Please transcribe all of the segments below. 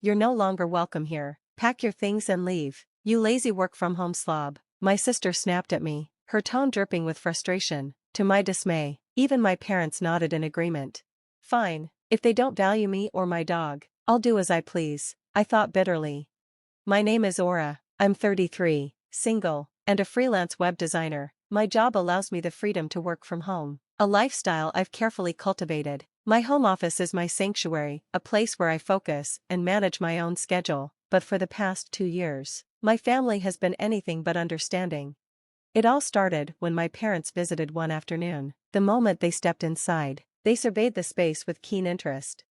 You're no longer welcome here. Pack your things and leave. You lazy work-from-home slob. My sister snapped at me, her tone dripping with frustration. To my dismay, even my parents nodded in agreement. Fine, if they don't value me or my dog, I'll do as I please, I thought bitterly. My name is Aura, I'm 33, single, and a freelance web designer. My job allows me the freedom to work from home, a lifestyle I've carefully cultivated. My home office is my sanctuary, a place where I focus and manage my own schedule, but for the past 2 years, my family has been anything but understanding. It all started when my parents visited one afternoon. The moment they stepped inside, they surveyed the space with keen interest.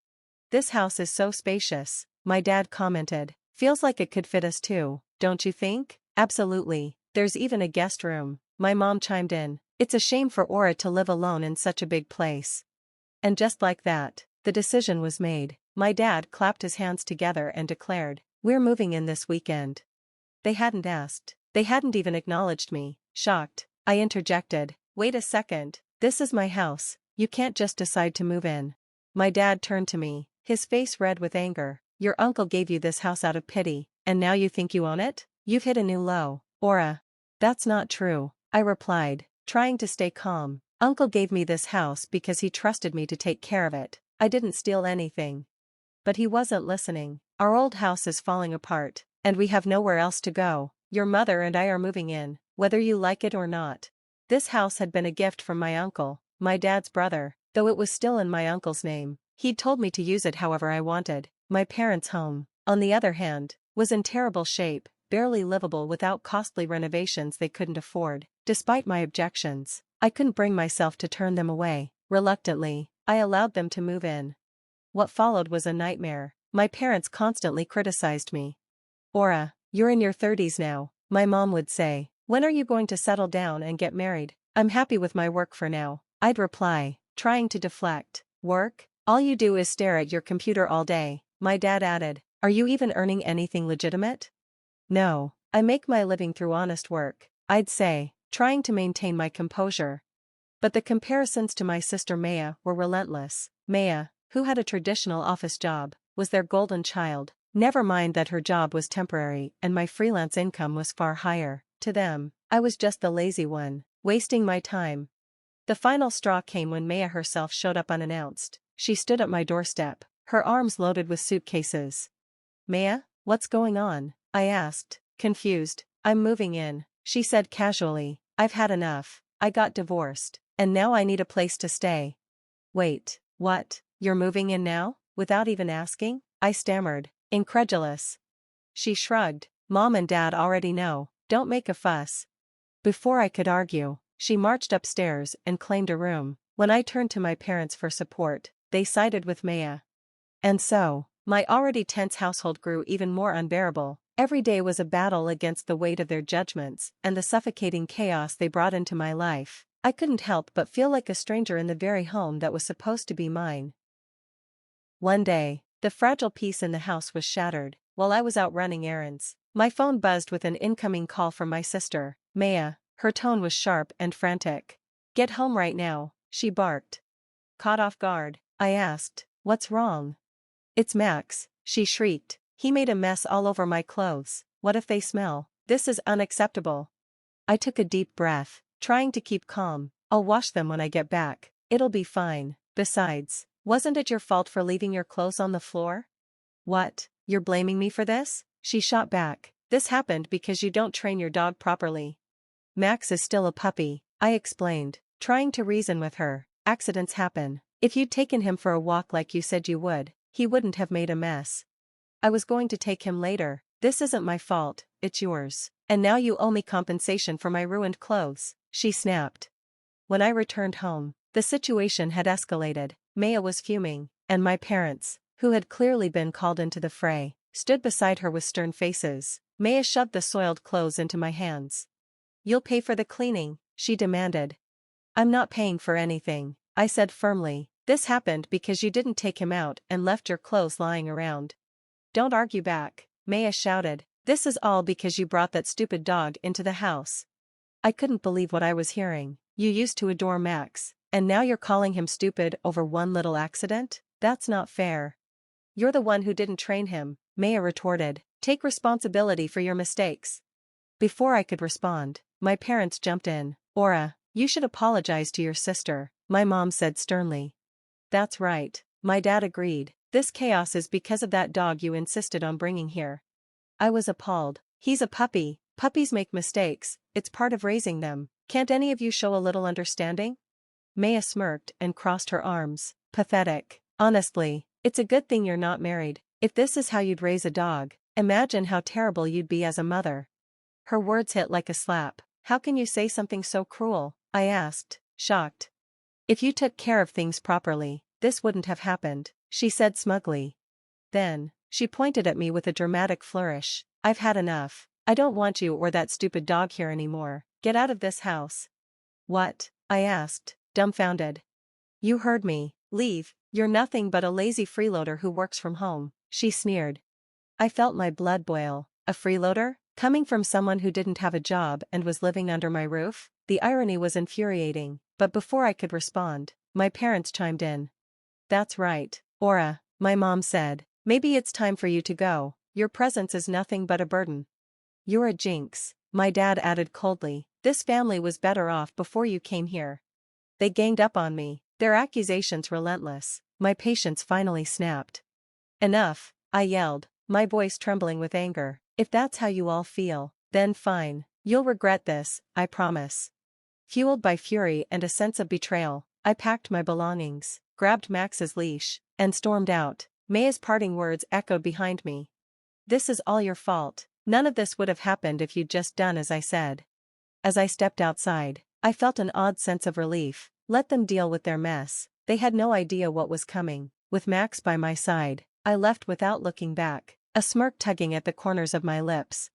"This house is so spacious," my dad commented. "Feels like it could fit us too, don't you think?" "Absolutely, there's even a guest room," my mom chimed in. "It's a shame for Aura to live alone in such a big place." And just like that, the decision was made. My dad clapped his hands together and declared, "We're moving in this weekend." They hadn't asked. They hadn't even acknowledged me. Shocked, I interjected, "Wait a second, this is my house, you can't just decide to move in." My dad turned to me, his face red with anger. "Your uncle gave you this house out of pity, and now you think you own it? You've hit a new low, Aura." "That's not true," I replied, trying to stay calm. "Uncle gave me this house because he trusted me to take care of it. I didn't steal anything." But he wasn't listening. "Our old house is falling apart, and we have nowhere else to go. Your mother and I are moving in, whether you like it or not." This house had been a gift from my uncle, my dad's brother, though it was still in my uncle's name. He'd told me to use it however I wanted. My parents' home, on the other hand, was in terrible shape, barely livable without costly renovations they couldn't afford. Despite my objections, I couldn't bring myself to turn them away. Reluctantly, I allowed them to move in. What followed was a nightmare. My parents constantly criticized me. "Aura, you're in your 30s now," my mom would say. "When are you going to settle down and get married?" "I'm happy with my work for now," I'd reply, trying to deflect. "Work? All you do is stare at your computer all day," my dad added. "Are you even earning anything legitimate?" "No, I make my living through honest work," I'd say, trying to maintain my composure. But the comparisons to my sister Maya were relentless. Maya, who had a traditional office job, was their golden child. Never mind that her job was temporary and my freelance income was far higher. To them, I was just the lazy one, wasting my time. The final straw came when Maya herself showed up unannounced. She stood at my doorstep, her arms loaded with suitcases. "Maya, what's going on?" I asked, confused. "I'm moving in," she said casually. "I've had enough. I got divorced, and now I need a place to stay." "Wait, what? You're moving in now, without even asking?" I stammered, incredulous. She shrugged. "Mom and Dad already know, don't make a fuss." Before I could argue, she marched upstairs and claimed a room. When I turned to my parents for support, they sided with Maya. And so, my already tense household grew even more unbearable. Every day was a battle against the weight of their judgments and the suffocating chaos they brought into my life. I couldn't help but feel like a stranger in the very home that was supposed to be mine. One day, the fragile peace in the house was shattered. While I was out running errands, my phone buzzed with an incoming call from my sister, Maya. Her tone was sharp and frantic. "Get home right now," she barked. Caught off guard, I asked, "What's wrong?" "It's Max," she shrieked. "He made a mess all over my clothes. What if they smell? This is unacceptable." I took a deep breath, trying to keep calm. "I'll wash them when I get back. It'll be fine. Besides, wasn't it your fault for leaving your clothes on the floor?" "What, you're blaming me for this?" she shot back. "This happened because you don't train your dog properly." "Max is still a puppy," I explained, trying to reason with her. "Accidents happen. If you'd taken him for a walk like you said you would, he wouldn't have made a mess." "I was going to take him later. This isn't my fault, it's yours. And now you owe me compensation for my ruined clothes," she snapped. When I returned home, the situation had escalated. Maya was fuming, and my parents, who had clearly been called into the fray, stood beside her with stern faces. Maya shoved the soiled clothes into my hands. "You'll pay for the cleaning," she demanded. "I'm not paying for anything," I said firmly. "This happened because you didn't take him out and left your clothes lying around." "Don't argue back," Maya shouted. "This is all because you brought that stupid dog into the house." I couldn't believe what I was hearing. "You used to adore Max, and now you're calling him stupid over one little accident? That's not fair." "You're the one who didn't train him," Maya retorted. Take responsibility for your mistakes. Before I could respond, my parents jumped in. Aura, you should apologize to your sister, my mom said sternly. That's right, my dad agreed. This chaos is because of that dog you insisted on bringing here. I was appalled. He's a puppy. Puppies make mistakes, it's part of raising them. Can't any of you show a little understanding? Maya smirked and crossed her arms. Pathetic. Honestly, it's a good thing you're not married. If this is how you'd raise a dog, imagine how terrible you'd be as a mother. Her words hit like a slap. How can you say something so cruel? I asked, shocked. If you took care of things properly, this wouldn't have happened, she said smugly. Then, she pointed at me with a dramatic flourish. I've had enough. I don't want you or that stupid dog here anymore. Get out of this house. What? I asked, dumbfounded. You heard me. Leave. You're nothing but a lazy freeloader who works from home, she sneered. I felt my blood boil. A freeloader? Coming from someone who didn't have a job and was living under my roof? The irony was infuriating, but before I could respond, my parents chimed in. That's right, Aura, my mom said. Maybe it's time for you to go. Your presence is nothing but a burden. You're a jinx, my dad added coldly. This family was better off before you came here. They ganged up on me, their accusations relentless. My patience finally snapped. Enough, I yelled, my voice trembling with anger. If that's how you all feel, then fine. You'll regret this, I promise. Fueled by fury and a sense of betrayal, I packed my belongings, grabbed Max's leash, and stormed out. Maya's parting words echoed behind me. This is all your fault. None of this would have happened if you'd just done as I said. As I stepped outside, I felt an odd sense of relief. Let them deal with their mess. They had no idea what was coming. With Max by my side, I left without looking back, a smirk tugging at the corners of my lips.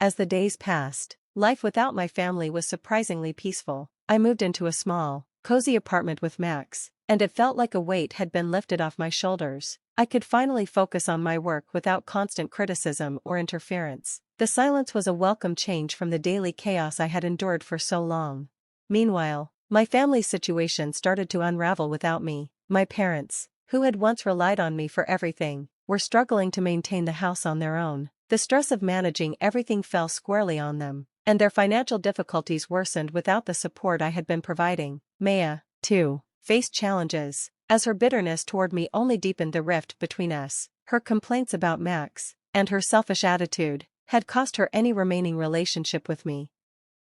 As the days passed, life without my family was surprisingly peaceful. I moved into a small, cozy apartment with Max, and it felt like a weight had been lifted off my shoulders. I could finally focus on my work without constant criticism or interference. The silence was a welcome change from the daily chaos I had endured for so long. Meanwhile, my family's situation started to unravel without me. My parents, who had once relied on me for everything, were struggling to maintain the house on their own. The stress of managing everything fell squarely on them, and their financial difficulties worsened without the support I had been providing. Maya, too, faced challenges, as her bitterness toward me only deepened the rift between us. Her complaints about Max, and her selfish attitude, had cost her any remaining relationship with me.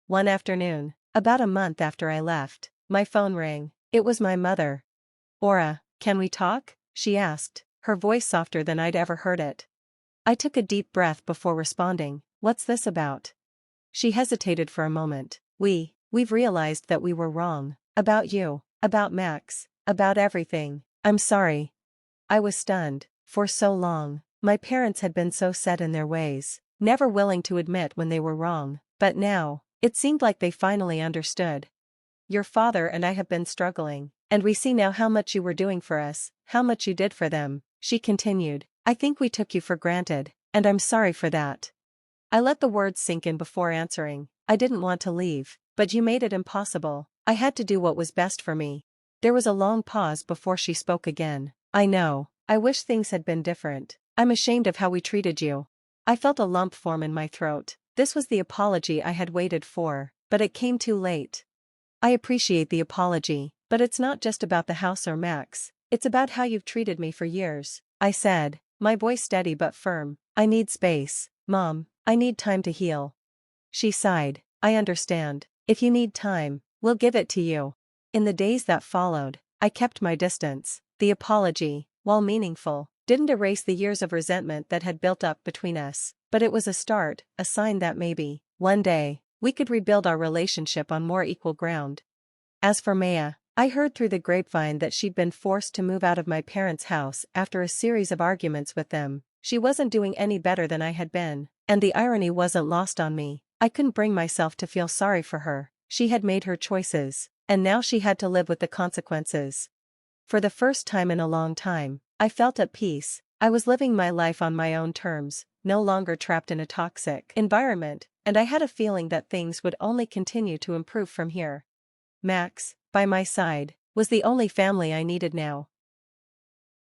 One afternoon, about a month after I left, my phone rang. It was my mother. Aura, can we talk? She asked, her voice softer than I'd ever heard it. I took a deep breath before responding. What's this about? She hesitated for a moment. We've realized that we were wrong. About you, about Max, about everything. I'm sorry. I was stunned. For so long, my parents had been so set in their ways, never willing to admit when they were wrong, but now, it seemed like they finally understood. Your father and I have been struggling, and we see now how much you were doing for us, how much you did for them, she continued. I think we took you for granted, and I'm sorry for that. I let the words sink in before answering. I didn't want to leave, but you made it impossible. I had to do what was best for me. There was a long pause before she spoke again. I know, I wish things had been different. I'm ashamed of how we treated you. I felt a lump form in my throat. This was the apology I had waited for, but it came too late. I appreciate the apology, but it's not just about the house or Max. It's about how you've treated me for years, I said, my voice steady but firm. I need space, Mom. I need time to heal. She sighed. I understand. If you need time, we'll give it to you. In the days that followed, I kept my distance. The apology, while meaningful, didn't erase the years of resentment that had built up between us, but it was a start, a sign that maybe, one day, we could rebuild our relationship on more equal ground. As for Maya, I heard through the grapevine that she'd been forced to move out of my parents' house after a series of arguments with them. She wasn't doing any better than I had been, and the irony wasn't lost on me. I couldn't bring myself to feel sorry for her. She had made her choices, and now she had to live with the consequences. For the first time in a long time, I felt at peace. I was living my life on my own terms, no longer trapped in a toxic environment, and I had a feeling that things would only continue to improve from here. Max, by my side, was the only family I needed now.